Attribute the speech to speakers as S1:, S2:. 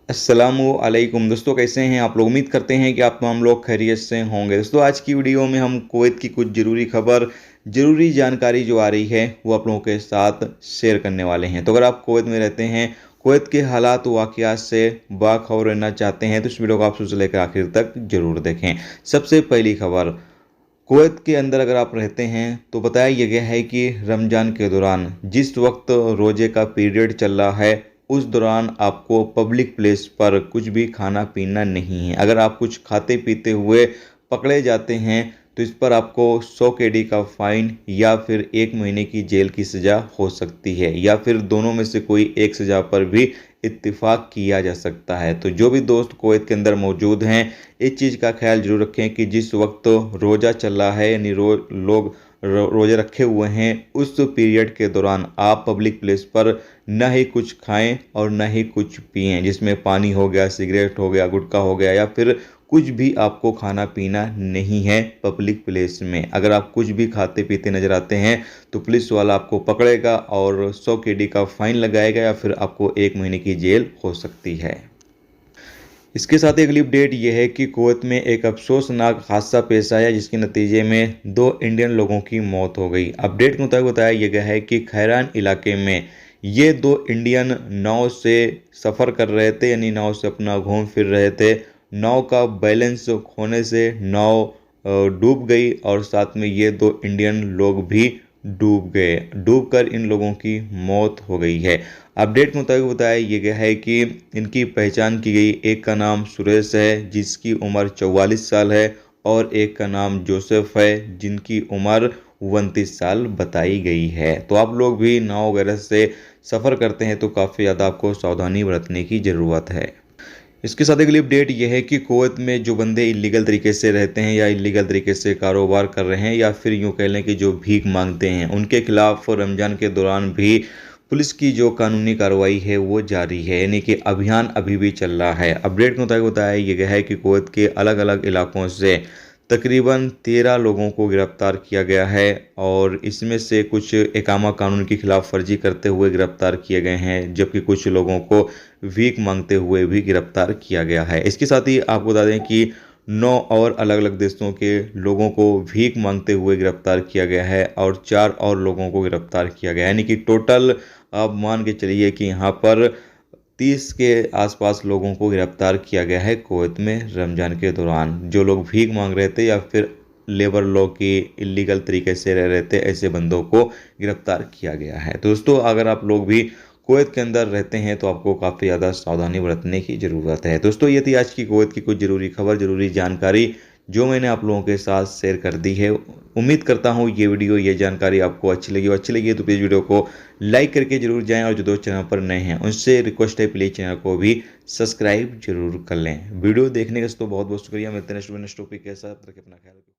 S1: अस्सलामुअलैकुम दोस्तों, कैसे हैं आप लोग। उम्मीद करते हैं कि आप तमाम लोग खैरियत से होंगे। दोस्तों, आज की वीडियो में हम कुवैत की कुछ ज़रूरी खबर, ज़रूरी जानकारी जो आ रही है वो आप लोगों के साथ शेयर करने वाले हैं। तो अगर आप कुवैत में रहते हैं, कुवैत के हालात वाक़यात से बाखबर रहना चाहते हैं तो इस वीडियो को आप शुरू से लेकर आखिर तक ज़रूर देखें। सबसे पहली खबर, कुवैत के अंदर अगर आप रहते हैं तो बताया यह गया है कि रमज़ान के दौरान जिस वक्त रोज़े का पीरियड चल रहा है उस दौरान आपको पब्लिक प्लेस पर कुछ भी खाना पीना नहीं है। अगर आप कुछ खाते पीते हुए पकड़े जाते हैं तो इस पर आपको 100 केडी का फ़ाइन या फिर 1 महीने की जेल की सज़ा हो सकती है, या फिर दोनों में से कोई एक सज़ा पर भी इत्तिफाक किया जा सकता है। तो जो भी दोस्त कुवैत के अंदर मौजूद हैं, इस चीज़ का ख्याल जरूर रखें कि जिस वक्त रोज़ा चल रहा है, यानी लोग रोज़े रखे हुए हैं, उस पीरियड के दौरान आप पब्लिक प्लेस पर न ही कुछ खाएं और न ही कुछ पिएं, जिसमें पानी हो गया, सिगरेट हो गया, गुटखा हो गया, या फिर कुछ भी आपको खाना पीना नहीं है पब्लिक प्लेस में। अगर आप कुछ भी खाते पीते नजर आते हैं तो पुलिस वाला आपको पकड़ेगा और 100 केडी का फाइन लगाएगा, या फिर आपको 1 महीने की जेल हो सकती है। इसके साथ ही अगली अपडेट ये है कि कुवैत में एक अफसोसनाक हादसा पेश आया जिसके नतीजे में 2 इंडियन लोगों की मौत हो गई। अपडेट के मुताबिक बताया यह गया है कि खैरान इलाके में ये 2 इंडियन नाव से सफ़र कर रहे थे, यानी नाव से अपना घूम फिर रहे थे। नाव का बैलेंस खोने से नाव डूब गई और साथ में ये 2 इंडियन लोग भी डूब गए। डूबकर इन लोगों की मौत हो गई है। अपडेट के मुताबिक बताया ये गया है कि इनकी पहचान की गई। एक का नाम सुरेश है जिसकी उम्र 44 साल है, और एक का नाम जोसेफ है जिनकी उम्र 29 साल बताई गई है। तो आप लोग भी नाव वगैरह से सफ़र करते हैं तो काफ़ी ज़्यादा आपको सावधानी बरतने की ज़रूरत है। इसके साथ अगली अपडेट यह है कि कुवैत में जो बंदे इलीगल तरीके से रहते हैं या इलीगल तरीके से कारोबार कर रहे हैं, या फिर यूँ कह लें कि जो भीख मांगते हैं, उनके खिलाफ रमज़ान के दौरान भी पुलिस की जो कानूनी कार्रवाई है वो जारी है, यानी कि अभियान अभी भी चल रहा है। अपडेट के मुताबिक बताया यह गया है कि कुवैत के अलग अलग इलाकों से तकरीबन 13 लोगों को गिरफ्तार किया गया है, और इसमें से कुछ इकामा कानून की खिलाफ वर्जी करते हुए गिरफ्तार किए गए हैं, जबकि कुछ लोगों को भीख मांगते हुए भी गिरफ्तार किया गया है। इसके साथ ही आपको बता दें कि 9 और अलग अलग देशों के लोगों को भीख मांगते हुए गिरफ्तार किया गया है, और 4 और लोगों को गिरफ्तार किया गया है। यानी कि टोटल आप मान के चलिए कि यहाँ पर 30 के आसपास लोगों को गिरफ्तार किया गया है कुवैत में रमज़ान के दौरान। जो लोग भीख मांग रहे थे या फिर लेबर लॉ की इलीगल तरीके से रह रहे थे, ऐसे बंदों को गिरफ्तार किया गया है। तो दोस्तों, अगर आप लोग भी कुवैत के अंदर रहते हैं तो आपको काफ़ी ज़्यादा सावधानी बरतने की ज़रूरत है। दोस्तों, ये थी आज की कुवैत की कुछ ज़रूरी खबर, ज़रूरी जानकारी जो मैंने आप लोगों के साथ शेयर कर दी है। उम्मीद करता हूँ ये वीडियो, ये जानकारी आपको अच्छी लगी। और अच्छी लगी है तो प्लीज़ वीडियो को लाइक करके जरूर जाएं, और जो दोस्त चैनल पर नए हैं उनसे रिक्वेस्ट है प्लीज़ चैनल को भी सब्सक्राइब जरूर कर लें। वीडियो देखने का तो बहुत बहुत शुक्रिया। मिलते हैं नेक्स्ट टॉपिक के साथ। रखें अपना ख्याल।